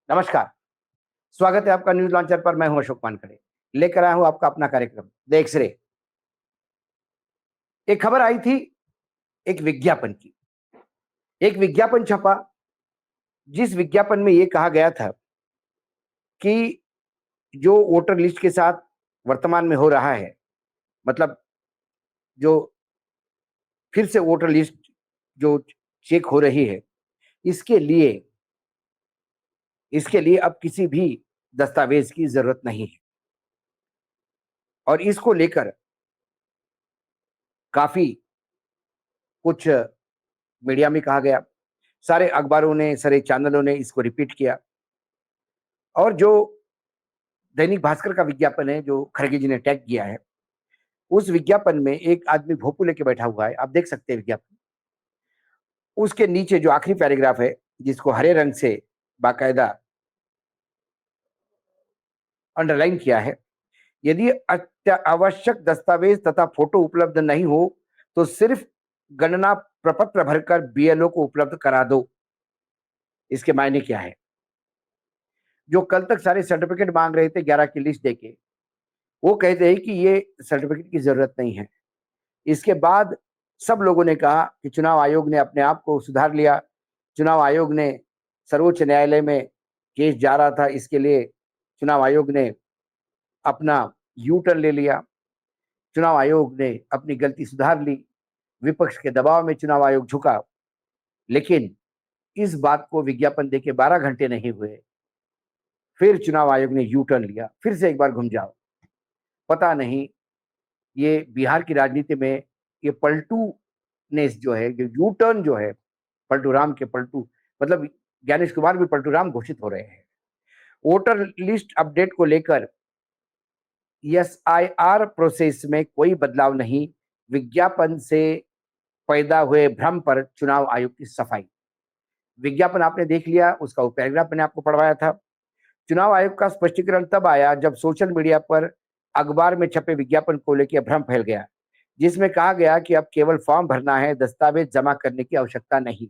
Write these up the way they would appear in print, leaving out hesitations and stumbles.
नमस्कार, स्वागत है आपका न्यूज़ लॉन्चर पर। मैं हूं अशोक वानखेड़े, लेकर आया हूं आपका अपना कार्यक्रम द एक्स-रे। एक खबर आई थी एक विज्ञापन की। एक विज्ञापन छपा, जिस विज्ञापन में ये कहा गया था कि जो वोटर लिस्ट के साथ वर्तमान में हो रहा है, मतलब जो फिर से वोटर लिस्ट जो चेक हो रही है, इसके लिए इसके लिए अब किसी भी दस्तावेज की ज़रूरत नहीं है और इसको लेकर काफ़ी कुछ मीडिया में कहा गया। सारे अखबारों ने, सारे चैनलों ने इसको रिपीट किया और जो दैनिक भास्कर का विज्ञापन है, जो खड़गे जी ने टैग किया है, उस विज्ञापन में एक आदमी भोंपू लेके बैठा हुआ है। आप देख सकते हैं विज्ञापन। उसके नीचे जो आखिरी पैराग्राफ है, जिसको हरे रंग से बाकायदा अंडरलाइन किया है, यदि आवश्यक दस्तावेज तथा फोटो उपलब्ध नहीं हो, तो सिर्फ गणना प्रपत्र भरकर बीएलओ को उपलब्ध करा दो। इसके मायने क्या है? जो कल तक सारे सर्टिफिकेट मांग रहे थे 11 की लिस्ट देके, वो कहते हैं कि ये सर्टिफिकेट की जरूरत नहीं है। इसके बाद सब लोगों ने कहा कि चुनाव आयोग ने अपने आप को सुधार लिया। चुनाव आयोग ने सर्वोच्च न्यायालय में केस जा रहा था, इसके लिए चुनाव आयोग ने अपना यू टर्न ले लिया। चुनाव आयोग ने अपनी गलती सुधार ली। विपक्ष के दबाव में चुनाव आयोग झुका। लेकिन इस बात को विज्ञापन देके 12 घंटे नहीं हुए, फिर चुनाव आयोग ने यू टर्न लिया। फिर से एक बार घूम जाओ। पता नहीं ये बिहार की राजनीति में ये पलटूनेस जो है, ये यू टर्न जो है, पलटू राम के पलटू, मतलब ज्ञानेश कुमार भी पलटू राम घोषित हो रहे हैं। वोटर लिस्ट अपडेट को लेकर एसआईआर प्रोसेस में कोई बदलाव नहीं, विज्ञापन से पैदा हुए भ्रम पर चुनाव आयोग की सफाई। विज्ञापन आपने देख लिया, उसका वो पैराग्राफ मैंने आपको पढ़वाया था। चुनाव आयोग का स्पष्टीकरण तब आया जब सोशल मीडिया पर अखबार में छपे विज्ञापन को लेकर भ्रम फैल गया, जिसमें कहा गया कि अब केवल फॉर्म भरना है, दस्तावेज जमा करने की आवश्यकता नहीं।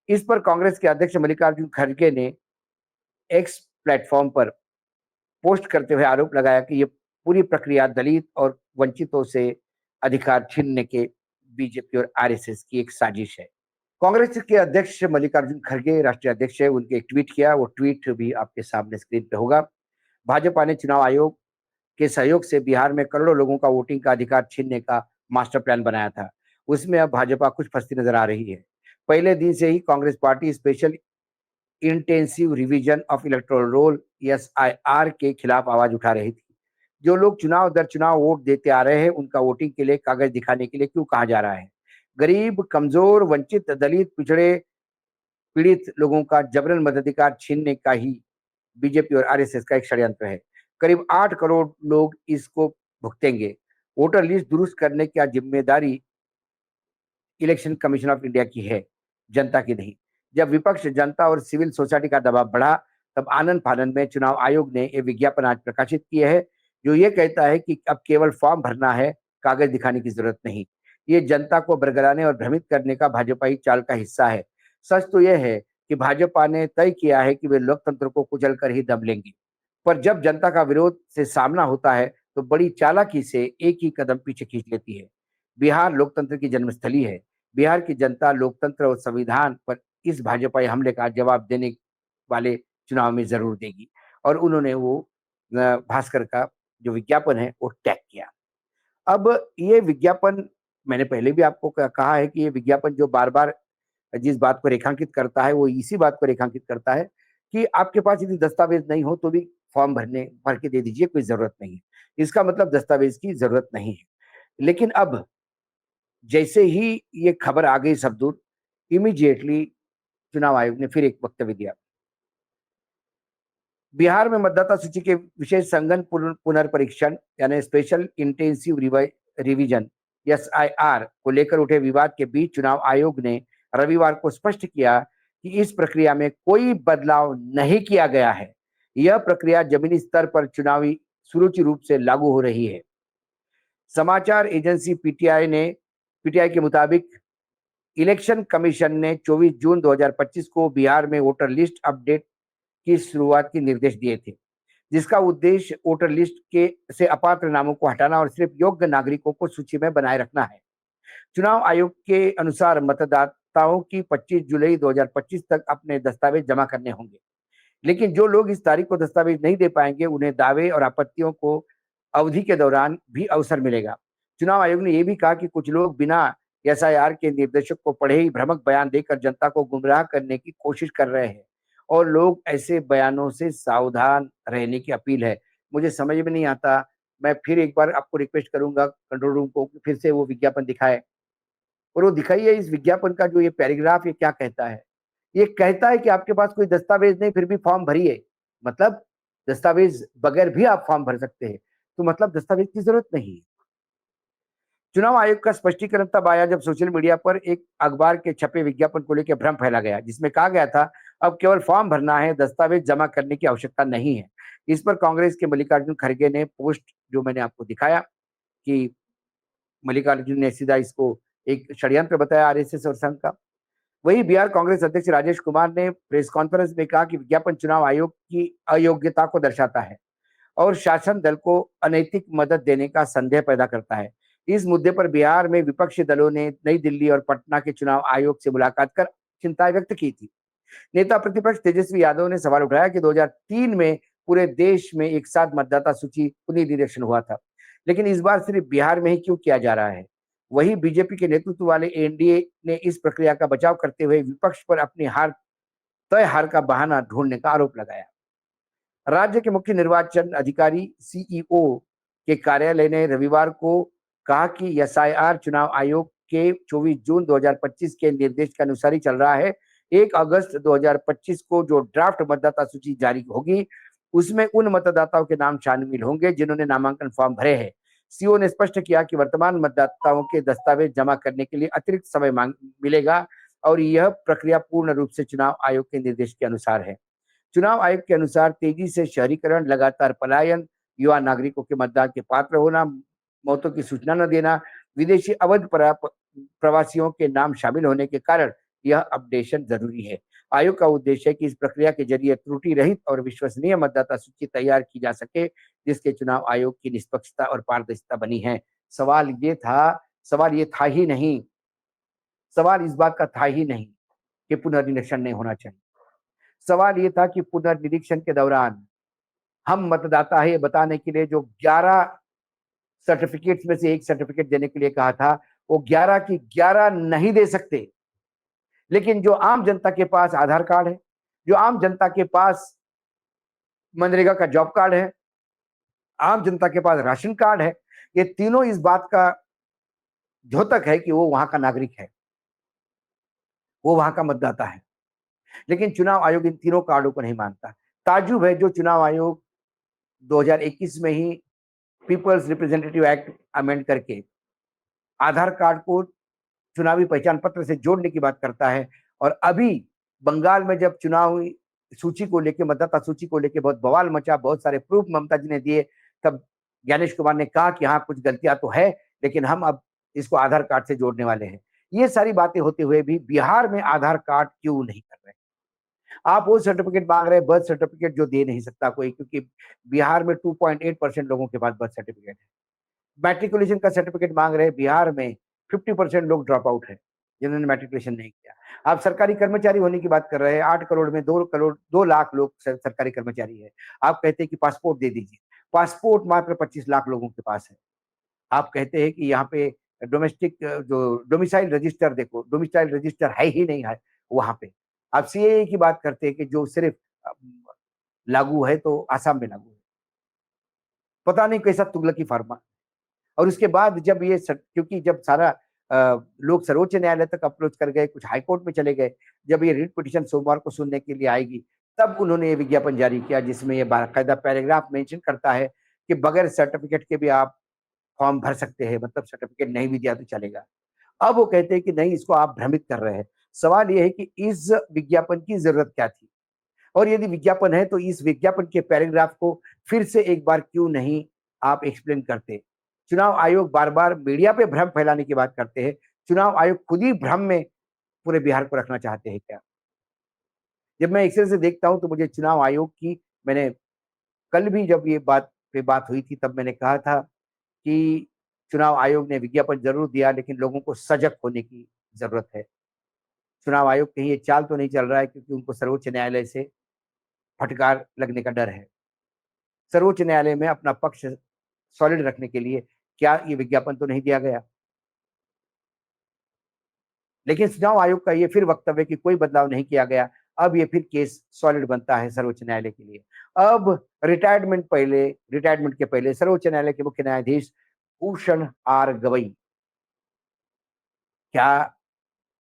इस पर कांग्रेस के अध्यक्ष मल्लिकार्जुन खड़गे ने एक्स प्लेटफॉर्म पर पोस्ट करते हुए आरोप लगाया कि ये पूरी प्रक्रिया दलित और वंचितों से अधिकार छीनने के बीजेपी और आरएसएस की एक साजिश है। कांग्रेस के अध्यक्ष मल्लिकार्जुन खड़गे राष्ट्रीय अध्यक्ष है, उनके एक ट्वीट किया, वो ट्वीट भी आपके सामने स्क्रीन पे होगा। भाजपा ने चुनाव आयोग के सहयोग से बिहार में करोड़ों लोगों का वोटिंग का अधिकार छीनने का मास्टर प्लान बनाया था। उसमें अब भाजपा कुछ फंसती नजर आ रही है। पहले दिन से ही Congress party special intensive revision of electoral roll SIR के खिलाफ आवाज उठा रही थी। जो लोग चुनाव दर चुनाव वोट देते आ रहे हैं, उनका वोटिंग के लिए कागज दिखाने के लिए क्यों कहा जा रहा है? गरीब, कमजोर, वंचित, दलित, पिछड़े, पीड़ित लोगों का जबरन मताधिकार छीनने का ही बीजेपी और आरएसएस का एक षड्यंत्र है। करीब 8 करोड़ लोग इसको भुगतेंगे। वोटर लिस्ट दुरुस्त करने की जिम्मेदारी इलेक्शन कमीशन ऑफ इंडिया की है, जनता की नहीं। जब विपक्ष, जनता और सिविल सोसाइटी का दबाव बढ़ा, तब आनंद फानंद में चुनाव आयोग ने ये विज्ञापन आज प्रकाशित किया है, जो ये कहता है कि अब केवल फॉर्म भरना है, कागज दिखाने की जरूरत नहीं। ये जनता को बरगलाने और भ्रमित करने का भाजपाई चाल का हिस्सा है। सच तो यह है कि भाजपा ने तय किया है कि वे लोकतंत्र को कुचल कर ही दम लेंगे, पर जब जनता का विरोध से सामना होता है, तो बड़ी चालाकी से एक ही कदम पीछे खींच लेती है। बिहार लोकतंत्र की जन्मस्थली है। बिहार की जनता लोकतंत्र और संविधान पर इस भाजपाई हमले का जवाब देने वाले चुनाव में जरूर देगी। और उन्होंने वो भास्कर का जो विज्ञापन है वो टैग किया। अब ये विज्ञापन, मैंने पहले भी आपको कहा है कि ये विज्ञापन जो बार बार जिस बात को रेखांकित करता है, वो इसी बात को रेखांकित करता है कि आपके पास यदि दस्तावेज नहीं हो तो भी फॉर्म भर के दे दीजिए, कोई जरूरत नहीं है। इसका मतलब दस्तावेज की जरूरत नहीं है। लेकिन अब जैसे ही ये खबर आ गई सब दूर, इमीडिएटली चुनाव आयोग ने फिर एक वक्तव्य दिया। बिहार में मतदाता सूची के विशेष संघन पुनर्परीक्षण यानी स्पेशल इंटेंसिव रिवीजन एसआईआर को लेकर उठे विवाद के बीच चुनाव आयोग ने रविवार को स्पष्ट किया कि इस प्रक्रिया में कोई बदलाव नहीं किया गया है। यह प्रक्रिया जमीनी स्तर पर चुनावी सुरुचि रूप से लागू हो रही है। समाचार एजेंसी पीटीआई के मुताबिक इलेक्शन कमीशन ने 24 जून 2025 को बिहार में वोटर लिस्ट अपडेट की शुरुआत के निर्देश दिए थे, जिसका उद्देश्य वोटर लिस्ट के से अपात्र नामों को हटाना और सिर्फ योग्य नागरिकों को सूची में बनाए रखना है। चुनाव आयोग के अनुसार मतदाताओं की 25 जुलाई 2025 तक अपने दस्तावेज जमा करने होंगे। लेकिन जो लोग इस तारीख को दस्तावेज नहीं दे पाएंगे, उन्हें दावे और आपत्तियों को अवधि के दौरान भी अवसर मिलेगा। चुनाव आयोग ने यह भी कहा कि कुछ लोग बिना एसआईआर के निर्देशक को पढ़े ही भ्रामक बयान देकर जनता को गुमराह करने की कोशिश कर रहे हैं और लोग ऐसे बयानों से सावधान रहने की अपील है। मुझे समझ में नहीं आता, मैं फिर एक बार आपको रिक्वेस्ट करूंगा कंट्रोल रूम को कि फिर से वो विज्ञापन दिखाए और वो दिखाइए इस विज्ञापन का जो ये पैराग्राफ ये क्या कहता है। ये कहता है कि आपके पास कोई दस्तावेज नहीं फिर भी फॉर्म भरिए। मतलब दस्तावेज बगैर भी आप फॉर्म भर सकते हैं, तो मतलब दस्तावेज की जरूरत नहीं है। चुनाव आयोग का स्पष्टीकरण तब आया जब सोशल मीडिया पर एक अखबार के छपे विज्ञापन को लेकर भ्रम फैला गया, जिसमें कहा गया था अब केवल फॉर्म भरना है, दस्तावेज जमा करने की आवश्यकता नहीं है। इस पर कांग्रेस के मल्लिकार्जुन खड़गे ने पोस्ट जो मैंने आपको दिखाया कि मल्लिकार्जुन ने सीधा इसको एक षड्यंत्र बताया आरएसएस और संघ का। वहीं बिहार कांग्रेस अध्यक्ष राजेश कुमार ने प्रेस कॉन्फ्रेंस में कहा कि विज्ञापन चुनाव आयोग की अयोग्यता को दर्शाता है और शासन दल को अनैतिक मदद देने का संदेह पैदा करता है। इस मुद्दे पर बिहार में विपक्षी दलों ने नई दिल्ली और पटना के चुनाव आयोग से मुलाकात कर चिंता व्यक्त की थी। नेता प्रतिपक्ष तेजस्वी यादव ने सवाल उठाया कि 2003 में पूरे देश में एक साथ मतदाता सूची पुनर्निरीक्षण हुआ था, लेकिन इस बार सिर्फ बिहार में ही क्यों किया जा रहा है। वहीं बीजेपी के नेतृत्व वाले एनडीए ने इस प्रक्रिया का बचाव करते हुए विपक्ष पर अपनी तय हार का बहाना ढूंढने का आरोप लगाया। राज्य के मुख्य निर्वाचन अधिकारी सीईओ के कार्यालय ने रविवार को कहा कि एसआईआर चुनाव आयोग के 24 जून 2025 के निर्देश के अनुसार ही चल रहा है। 1 अगस्त 2025 को जो ड्राफ्ट मतदाता सूची जारी होगी, उसमें उन मतदाताओं के नाम शामिल होंगे जिन्होंने नामांकन फॉर्म भरे हैं। सीओ ने स्पष्ट किया कि वर्तमान मतदाताओं के दस्तावेज जमा करने के लिए अतिरिक्त समय मिलेगा और यह प्रक्रिया पूर्ण रूप से चुनाव आयोग के निर्देश के अनुसार है। चुनाव आयोग के अनुसार तेजी से शहरीकरण, लगातार पलायन, युवा नागरिकों के मतदान के पात्र होना, मौतों की सूचना न देना, विदेशी अवैध प्रवासियों के नाम शामिल होने के कारण यह अपडेशन जरूरी है। आयोग का उद्देश्य है कि इस प्रक्रिया के जरिए त्रुटि रहित और विश्वसनीय मतदाता सूची तैयार की जा सके, जिसके चुनाव आयोग की निष्पक्षता और पारदर्शिता बनी है। सवाल ये था ही नहीं, सवाल इस बात का था ही नहीं कि पुनर्निरीक्षण नहीं होना चाहिए। सवाल ये था कि पुनर्निरीक्षण के दौरान हम मतदाता है ये बताने के लिए जो 11 सर्टिफिकेट्स में से एक सर्टिफिकेट देने के लिए कहा था, वो 11 की 11 नहीं दे सकते। लेकिन जो आम जनता के पास आधार कार्ड है, जो आम जनता के पास मनरेगा का जॉब कार्ड है, आम जनता के पास राशन कार्ड है, ये तीनों इस बात का द्योतक है कि वो वहां का नागरिक है, वो वहां का मतदाता है। लेकिन चुनाव आयोग इन तीनों कार्डों को नहीं मानता। ताज्जुब है जो चुनाव आयोग 2021 में ही पीपल्स रिप्रेजेंटेटिव एक्ट अमेंड करके आधार कार्ड को चुनावी पहचान पत्र से जोड़ने की बात करता है और अभी बंगाल में जब चुनावी सूची को लेकर, मतदाता सूची को लेकर बहुत बवाल मचा, बहुत सारे प्रूफ ममता जी ने दिए, तब ज्ञानेश कुमार ने कहा कि हाँ कुछ गलतियां तो है, लेकिन हम अब इसको आधार कार्ड से जोड़ने वाले हैं। ये सारी बातें होते हुए भी बिहार में आधार कार्ड क्यों नहीं कर रहे? आप वो सर्टिफिकेट मांग रहे हैं, बर्थ सर्टिफिकेट जो दे नहीं सकता कोई, क्योंकि बिहार में 2.8% लोगों के पास बर्थ सर्टिफिकेट है। मैट्रिकुलेशन का सर्टिफिकेट मांग रहे हैं, बिहार में 50% लोग ड्रॉप आउट है जिन्होंने मैट्रिकुलेशन नहीं किया। आप सरकारी कर्मचारी होने की बात कर रहे हैं, 8 करोड़ में 2 लाख लोग सरकारी कर्मचारी है। आप कहते हैं कि पासपोर्ट दे दीजिए, पासपोर्ट मात्र 25 लाख लोगों के पास है। आप कहते हैं कि यहाँ पे डोमेस्टिक जो डोमिसाइल रजिस्टर, देखो डोमिसाइल रजिस्टर है ही नहीं है वहां पे। आप सीएए की बात करते हैं कि जो सिर्फ लागू है तो आसाम में लागू है। पता नहीं कैसा तुगलकी फर्मा। और उसके बाद जब ये क्योंकि जब सारा लोग सर्वोच्च न्यायालय तक अप्रोच कर गए, कुछ हाईकोर्ट में चले गए, जब ये रिट पिटीशन सोमवार को सुनने के लिए आएगी, तब उन्होंने ये विज्ञापन जारी किया जिसमें ये बाकायदा पैराग्राफ मेंशन करता है कि बगैर सर्टिफिकेट के भी आप फॉर्म भर सकते हैं, मतलब सर्टिफिकेट नहीं भी दिया तो चलेगा। अब वो कहते हैं कि नहीं, इसको आप भ्रमित कर रहे हैं। सवाल ये है कि इस विज्ञापन की जरूरत क्या थी, और यदि विज्ञापन है तो इस विज्ञापन के पैराग्राफ को फिर से एक बार क्यों नहीं आप एक्सप्लेन करते। चुनाव आयोग बार बार मीडिया पे भ्रम फैलाने की बात करते हैं, चुनाव आयोग खुद ही भ्रम में पूरे बिहार को रखना चाहते हैं क्या? जब मैं एक्सरे से देखता हूँ तो मुझे चुनाव आयोग की, मैंने कल भी जब ये बात हुई थी तब मैंने कहा था कि चुनाव आयोग ने विज्ञापन ज़रूर दिया लेकिन लोगों को सजग होने की ज़रूरत है। चुनाव आयोग कहीं ये चाल तो नहीं चल रहा है क्योंकि उनको सर्वोच्च न्यायालय से फटकार लगने का डर है। सर्वोच्च न्यायालय में अपना पक्ष सॉलिड रखने के लिए क्या ये विज्ञापन तो नहीं दिया गया? लेकिन चुनाव आयोग का ये फिर वक्तव्य कि कोई बदलाव नहीं किया गया। अब ये फिर केस सॉलिड बनता है सर्वोच्च न्यायालय के लिए। अब रिटायरमेंट के पहले सर्वोच्च न्यायालय के मुख्य न्यायाधीश भूषण आर गवई क्या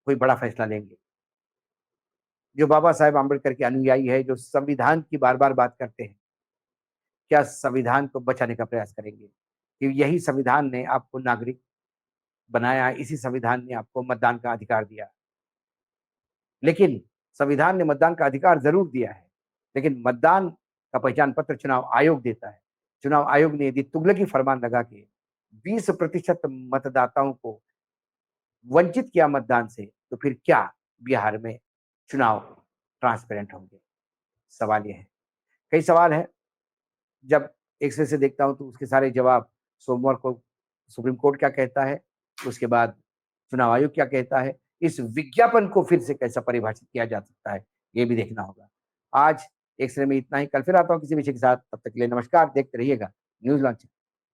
कोई बड़ा फैसला लेंगे? जो बाबा साहेब आंबेडकर के अनुयायी है, जो संविधान की बार-बार बात करते हैं, क्या संविधान को बचाने का प्रयास करेंगे? कि यही संविधान ने आपको नागरिक बनाया, इसी संविधान ने आपको मतदान का अधिकार दिया। लेकिन संविधान ने मतदान का अधिकार ज़रूर दिया है, लेकिन मतदान का पहचान पत्र चुनाव आयोग देता है। चुनाव आयोग ने यदि तुगलकी फरमान लगा के 20% मतदाताओं को वंचित किया मतदान से, तो फिर क्या बिहार में चुनाव ट्रांसपेरेंट होंगे? सवाल ये है। कई सवाल हैं, जब एक्स-रे से देखता हूँ तो उसके सारे जवाब सोमवार को सुप्रीम कोर्ट क्या कहता है, उसके बाद चुनाव आयोग क्या कहता है, इस विज्ञापन को फिर से कैसा परिभाषित किया जा सकता है, ये भी देखना होगा। आज एक्स-रे में इतना ही, कल फिर आता हूँ किसी विषय के साथ, तब तक के लिए नमस्कार, देखते रहिएगा न्यूज़ लॉन्च।